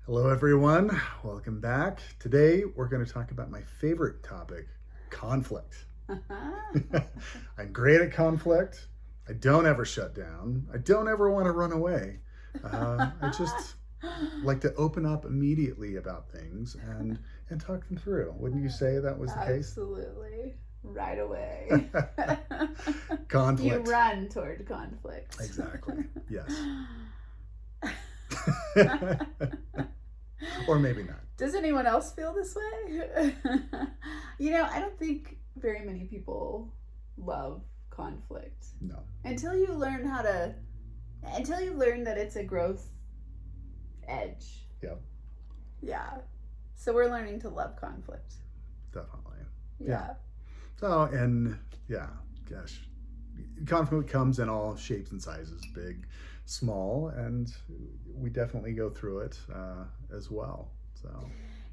Hello, everyone. Welcome back. Today, we're going to talk about my favorite topic, conflict. I'm great at conflict. I don't ever shut down. I don't ever want to run away. I just like to open up immediately about things and talk them through. Wouldn't you say that was the case? Absolutely. Right away. Conflict. You run toward conflict. Exactly. Yes. Or maybe not. Does anyone else feel this way? I don't think very many people love conflict. No. Until you learn that it's a growth edge. Yep. Yeah. So we're learning to love conflict. Definitely. Yeah. So, and yeah, gosh, conflict comes in all shapes and sizes, big, small, and we definitely go through it as well. So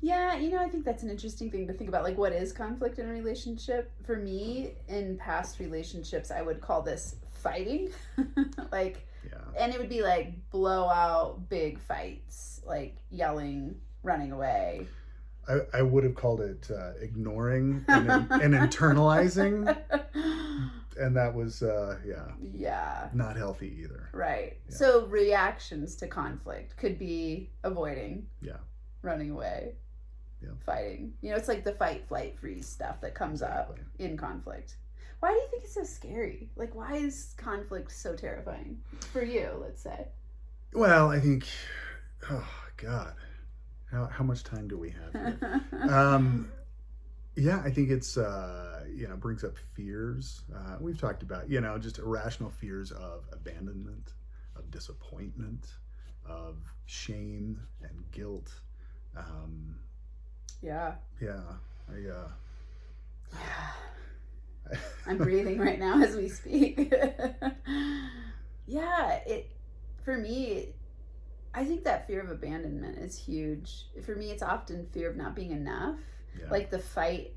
yeah, I think that's an interesting thing to think about. Like, what is conflict in a relationship? For me, in past relationships, I would call this fighting. And it would be like blowout big fights, like yelling, running away. I would have called it ignoring and internalizing. And that was, not healthy either. Right. Yeah. So reactions to conflict could be avoiding. Yeah. Running away. Yeah. Fighting. It's like the fight, flight, freeze stuff that comes up in conflict. Why do you think it's so scary? Like, why is conflict so terrifying? For you, let's say. Well, I think, oh, God. How much time do we have here? Yeah, I think it's, brings up fears. We've talked about, just irrational fears of abandonment, of disappointment, of shame and guilt. Yeah. I'm breathing right now as we speak. For me, I think that fear of abandonment is huge. For me, it's often fear of not being enough. Yeah. Like the fight,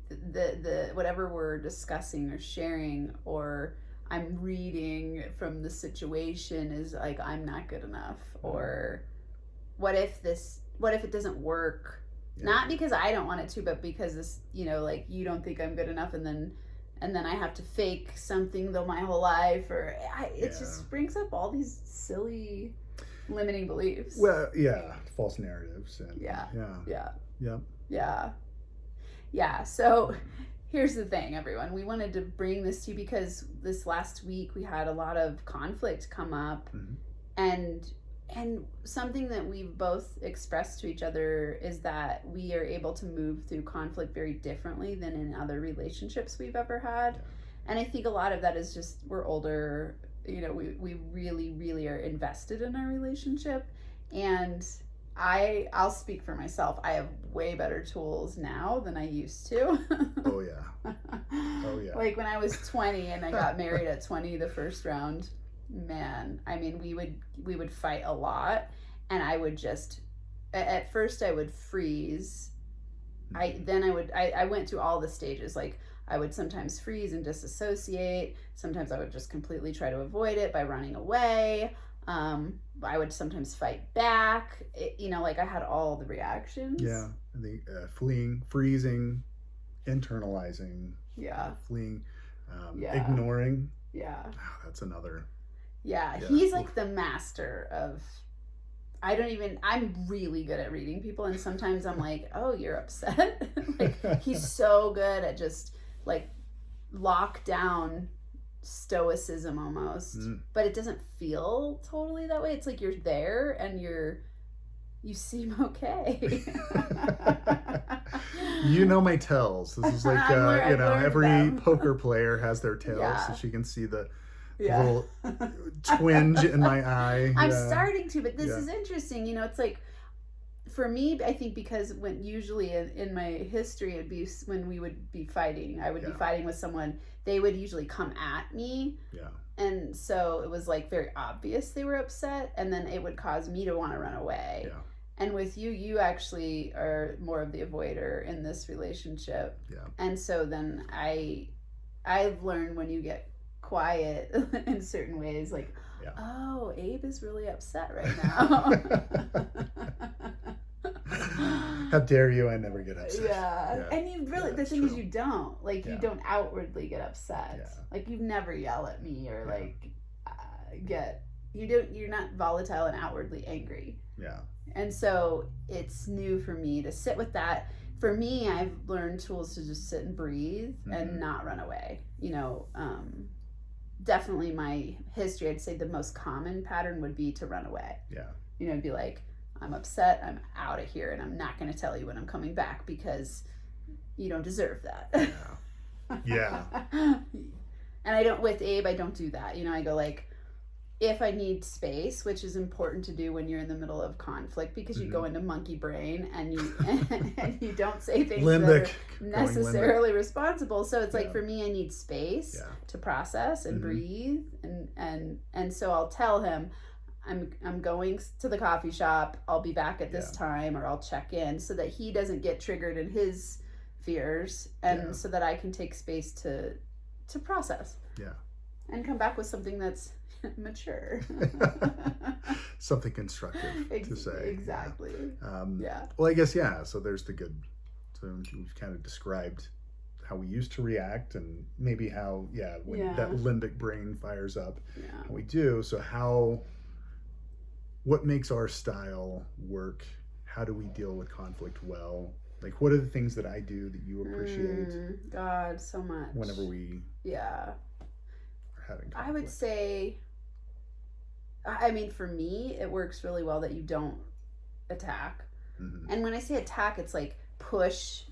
the whatever we're discussing or sharing or I'm reading from the situation is like, I'm not good enough. Or what if it doesn't work? Yeah. Not because I don't want it to, but because this, you don't think I'm good enough, and then I have to fake something though my whole life, it just brings up all these silly limiting beliefs. Well, yeah, false narratives. And Yeah. So here's the thing, everyone. We wanted to bring this to you because this last week we had a lot of conflict come up, and something that we've both expressed to each other is that we are able to move through conflict very differently than in other relationships we've ever had. Yeah. And I think a lot of that is just we're older. We really, really are invested in our relationship. And I'll speak for myself. I have way better tools now than I used to. Oh, yeah. Like when I was 20 and I got married at 20, the first round, man, I mean, we would fight a lot, and I would just, at first I would freeze. I went through all the stages. Like I would sometimes freeze and disassociate. Sometimes I would just completely try to avoid it by running away. I would sometimes fight back. I had all the reactions. Yeah, the fleeing, freezing, internalizing. Yeah. Fleeing, ignoring. Yeah. Oh, that's another. Yeah, he's like the master of. I'm really good at reading people, and sometimes I'm like, oh, you're upset. Like he's so good at just like lock down stoicism almost, but it doesn't feel totally that way. It's like you're there and you seem okay. My tells. This is like every poker player has their tells, so she can see the little twinge in my eye. I'm starting to, but this is interesting. It's like, for me, I think because when usually in my history, it'd be when we would be fighting, I would be fighting with someone, they would usually come at me. Yeah. And so it was like very obvious they were upset, and then it would cause me to want to run away. Yeah. And with you actually are more of the avoider in this relationship. Yeah. And so then I've learned when you get quiet in certain ways, like, oh, Abe is really upset right now. How dare you? I never get upset. Yeah. And you really, the thing is you don't. Like, you Yeah. don't outwardly get upset. Yeah. Like, you never yell at me or, Yeah. like, you're not volatile and outwardly angry. Yeah. And so it's new for me to sit with that. For me, I've learned tools to just sit and breathe and not run away. You know, definitely my history, I'd say the most common pattern would be to run away. Yeah. You know, it'd be like, I'm upset, I'm out of here, and I'm not going to tell you when I'm coming back because you don't deserve that. Yeah. And I don't, with Abe, I don't do that. You know, I go like, if I need space, which is important to do when you're in the middle of conflict, because you go into monkey brain and you and you don't say things limbic, that are necessarily responsible. So it's like, for me, I need space to process and breathe, and so I'll tell him, I'm going to the coffee shop, I'll be back at this time, or I'll check in, so that he doesn't get triggered in his fears, and so that I can take space to process and come back with something that's mature. Something constructive to say. Exactly. Well, I guess, so there's the good. So we've kind of described how we used to react, and maybe how, when that limbic brain fires up, how we do. So what makes our style work? How do we deal with conflict well? Like, what are the things that I do that you appreciate? God, so much. Whenever we are having conflict. I would say, I mean, for me, it works really well that you don't attack. And when I say attack, it's like push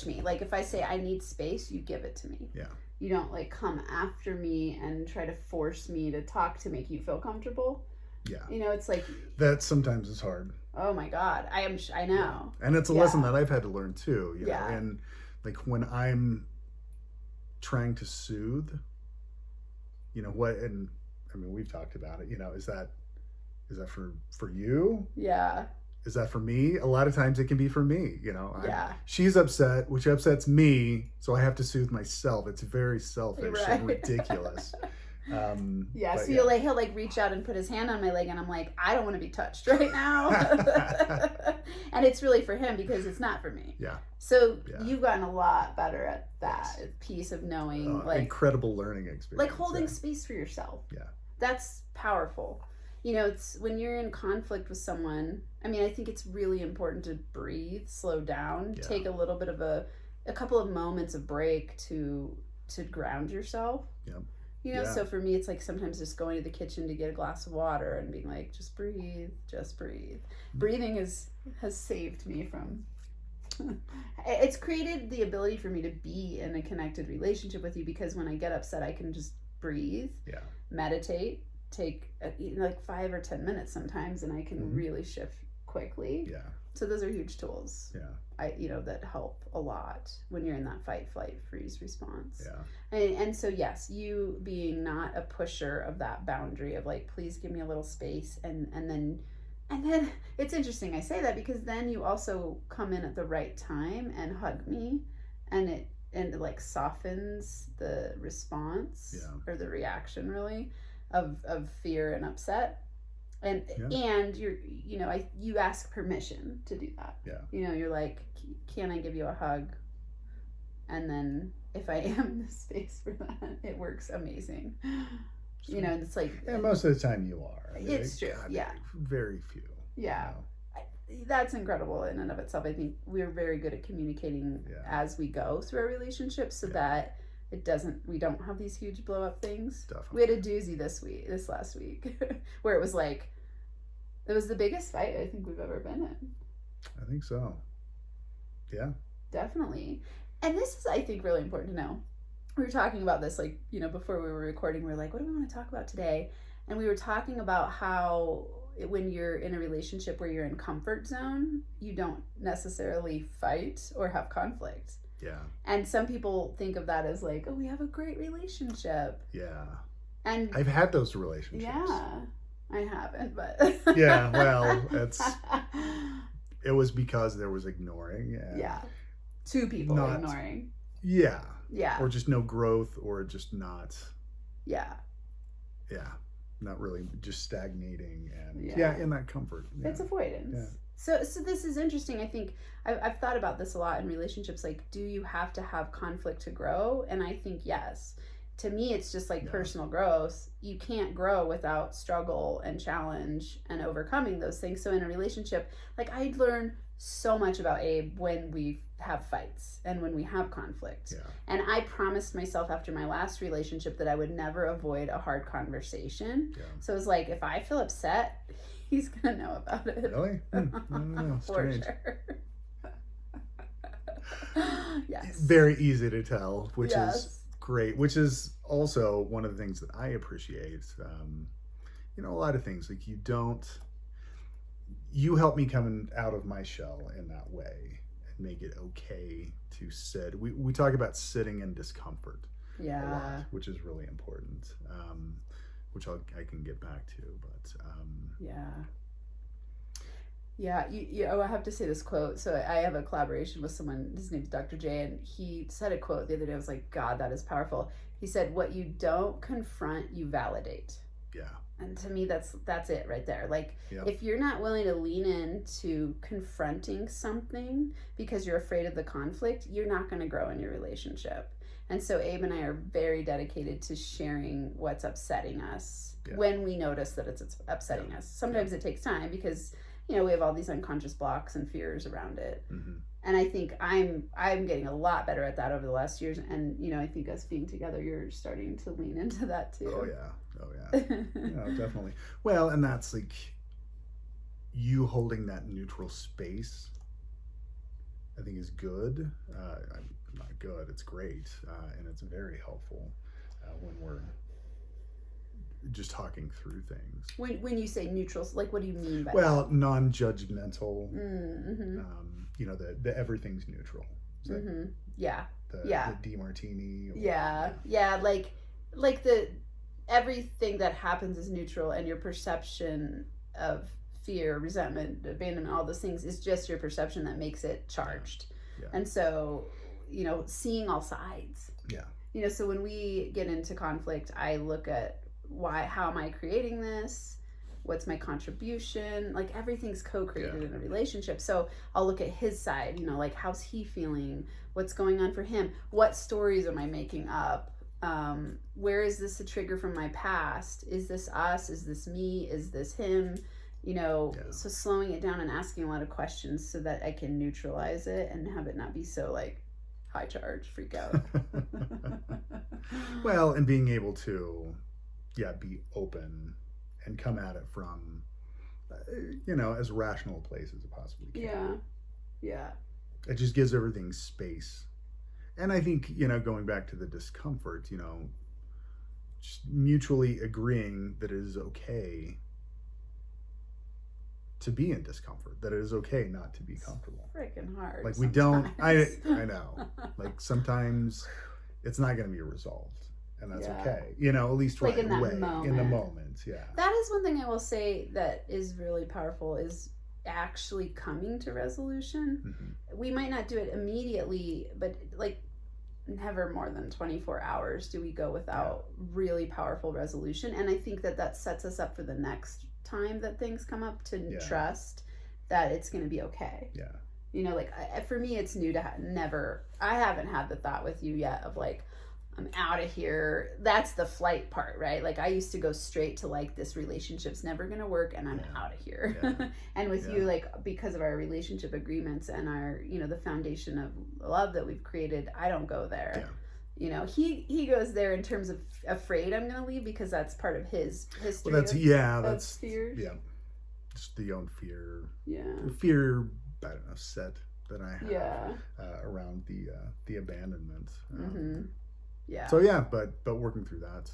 me. Like, if I say I need space, you give it to me. Yeah. You don't like come after me and try to force me to talk to make you feel comfortable. Yeah. You know, it's like that sometimes is hard. Oh my God. I know. Yeah. And it's a lesson that I've had to learn too, you know. And like, when I'm trying to soothe, you know what, and I mean, we've talked about it, you know, is that for you? Yeah. Is that for me? A lot of times it can be for me, you know. She's upset, which upsets me, so I have to soothe myself. It's very selfish and ridiculous. So he'll like reach out and put his hand on my leg, and I'm like, I don't want to be touched right now. And it's really for him because it's not for me. Yeah. So you've gotten a lot better at that piece of knowing, like, incredible learning experience. Like holding space for yourself. Yeah. That's powerful. You know, it's when you're in conflict with someone, I mean, I think it's really important to breathe, slow down, take a little bit of a couple of moments of break to ground yourself. Yep. You know, so for me, it's like sometimes just going to the kitchen to get a glass of water and being like, just breathe, just breathe. Breathing has saved me from, it's created the ability for me to be in a connected relationship with you, because when I get upset, I can just breathe, meditate, take like 5 or 10 minutes sometimes, and I can really shift quickly. Yeah. So those are huge tools. Yeah. That help a lot when you're in that fight, flight, freeze response. Yeah. And so yes, you being not a pusher of that boundary of like, please give me a little space, and then it's interesting I say that, because then you also come in at the right time and hug me, and it like softens the response or the reaction really of fear and upset. And you ask permission to do that. Yeah. You know, you're like, can I give you a hug? And then if I am in the space for that, it works amazing. So, you know, it's like, and most of the time you are. It's true. Yeah. Very few. Yeah. You know. That's incredible in and of itself. I think we're very good at communicating as we go through our relationship, so that we don't have these huge blow up things. Definitely. We had a doozy this last week where it was like, it was the biggest fight I think we've ever been in. I think so. Yeah. Definitely. And this is, I think, really important to know. We were talking about this, like, you know, before we were recording, we were like, what do we want to talk about today? And we were talking about how when you're in a relationship where you're in comfort zone, you don't necessarily fight or have conflict. Yeah. And some people think of that as like, oh, we have a great relationship. Yeah. And I've had those relationships. Yeah. I haven't, but yeah, well, it was because there was ignoring. And two people ignoring. Yeah. Yeah. Or just no growth, or just not. Yeah. Yeah. Not really, just stagnating, and in that comfort. It's avoidance. So this is interesting. I think I've thought about this a lot in relationships. Like, do you have to have conflict to grow? And I think yes. To me, it's just like personal growth. You can't grow without struggle and challenge and overcoming those things. So in a relationship, like I learn so much about Abe when we have fights and when we have conflict. Yeah. And I promised myself after my last relationship that I would never avoid a hard conversation. Yeah. So it was like, if I feel upset, he's gonna know about it. Really? No, For strange. sure. Yes. Very easy to tell, which Yes. is great, which is also one of the things that I appreciate. You know, a lot of things like you help me coming out of my shell in that way and make it okay to sit. We talk about sitting in discomfort a lot, which is really important, which I can get back to, but I have to say this quote. So I have a collaboration with someone, his name's Dr. J, and he said a quote the other day. I was like, God, that is powerful. He said, what you don't confront, you validate. Yeah. And to me, that's it right there. Like, Yep. if you're not willing to lean into confronting something because you're afraid of the conflict, you're not going to grow in your relationship. And so Abe and I are very dedicated to sharing what's upsetting us when we notice that it's upsetting us. Sometimes it takes time because, you know, we have all these unconscious blocks and fears around it. Mm-hmm. And I think I'm getting a lot better at that over the last years. And, you know, I think us being together, you're starting to lean into that too. Oh yeah. No, definitely. Well, and that's like you holding that neutral space, I think is good. I'm not good, it's great. And it's very helpful when we're just talking through things. When you say neutral, like what do you mean by that? Non-judgmental. Mm-hmm. You know, the everything's neutral. Mm-hmm. The DiMartini. Like the everything that happens is neutral, and your perception of fear, resentment, abandonment, all those things is just your perception that makes it charged. Yeah. And so, you know, seeing all sides. Yeah. You know, so when we get into conflict, I look at how am I creating this? What's my contribution? Like everything's co-created in a relationship. So I'll look at his side, you know, like how's he feeling? What's going on for him? What stories am I making up? Where is this a trigger from my past? Is this us? Is this me? Is this him? You know, so slowing it down and asking a lot of questions so that I can neutralize it and have it not be so like high charge, freak out. Well, and being able to, be open and come at it from, you know, as rational a place as it possibly can. Yeah. It just gives everything space. And I think, you know, going back to the discomfort, you know, just mutually agreeing that it is okay to be in discomfort, that it is okay not to be comfortable. Freaking hard. Like we don't, I know, like sometimes it's not going to be resolved, and that's okay. You know, at least right away in the moment. Yeah. That is one thing I will say that is really powerful is actually coming to resolution. Mm-hmm. We might not do it immediately, but like never more than 24 hours do we go without really powerful resolution. And I think that sets us up for the next time that things come up to trust that it's going to be okay. Yeah. You know, like for me, it's new to I haven't had the thought with you yet of like, I'm out of here. That's the flight part, right? Like I used to go straight to like, this relationship's never going to work and I'm out of here. Yeah. And with you, like, because of our relationship agreements and our, you know, the foundation of love that we've created, I don't go there. Yeah. You know, he goes there in terms of afraid I'm going to leave because that's part of his history. Well, that's fears. Yeah. Just the own fear. Yeah. Fear, I don't know, set that I have around the abandonment. Mm-hmm. Yeah. So but working through that.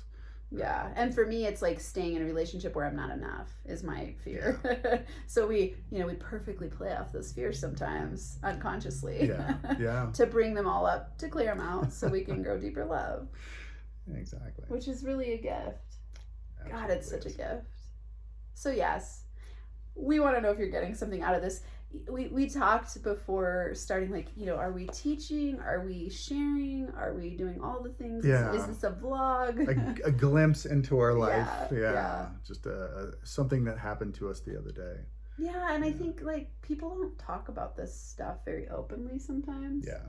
Yeah. And for me, it's like staying in a relationship where I'm not enough is my fear. Yeah. So we perfectly play off those fears sometimes unconsciously. Yeah. To bring them all up, to clear them out so we can grow deeper love. Exactly. Which is really a gift. Absolutely. God, it's such a gift. So yes, we want to know if you're getting something out of this. We talked before starting, like, you know, are we teaching? Are we sharing? Are we doing all the things? Yeah. Is this a vlog? A glimpse into our life. Yeah. Just something that happened to us the other day. Yeah, and I think like people don't talk about this stuff very openly sometimes. Yeah.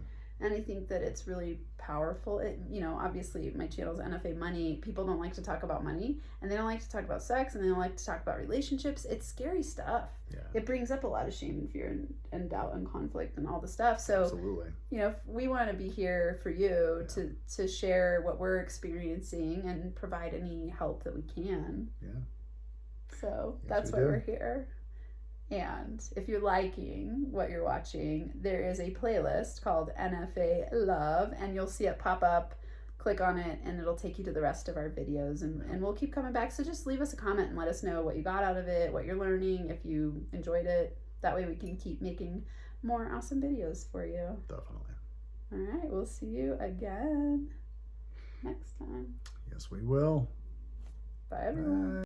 And I think that it's really powerful. It, you know, obviously my channel's NFA Money. People don't like to talk about money, and they don't like to talk about sex, and they don't like to talk about relationships. It's scary stuff. Yeah. It brings up a lot of shame and fear and doubt and conflict and all the stuff. So, Absolutely. you know, we want to be here for you to share what we're experiencing and provide any help that we can. Yeah. So Yes, that's we why do. we're here. And if you're liking what you're watching, there is a playlist called NFA Love, and you'll see it pop up. Click on it, and it'll take you to the rest of our videos, and we'll keep coming back. So just leave us a comment and let us know what you got out of it, what you're learning, if you enjoyed it. That way we can keep making more awesome videos for you. Definitely. All right, we'll see you again next time. Yes, we will. Bye, everyone. Bye.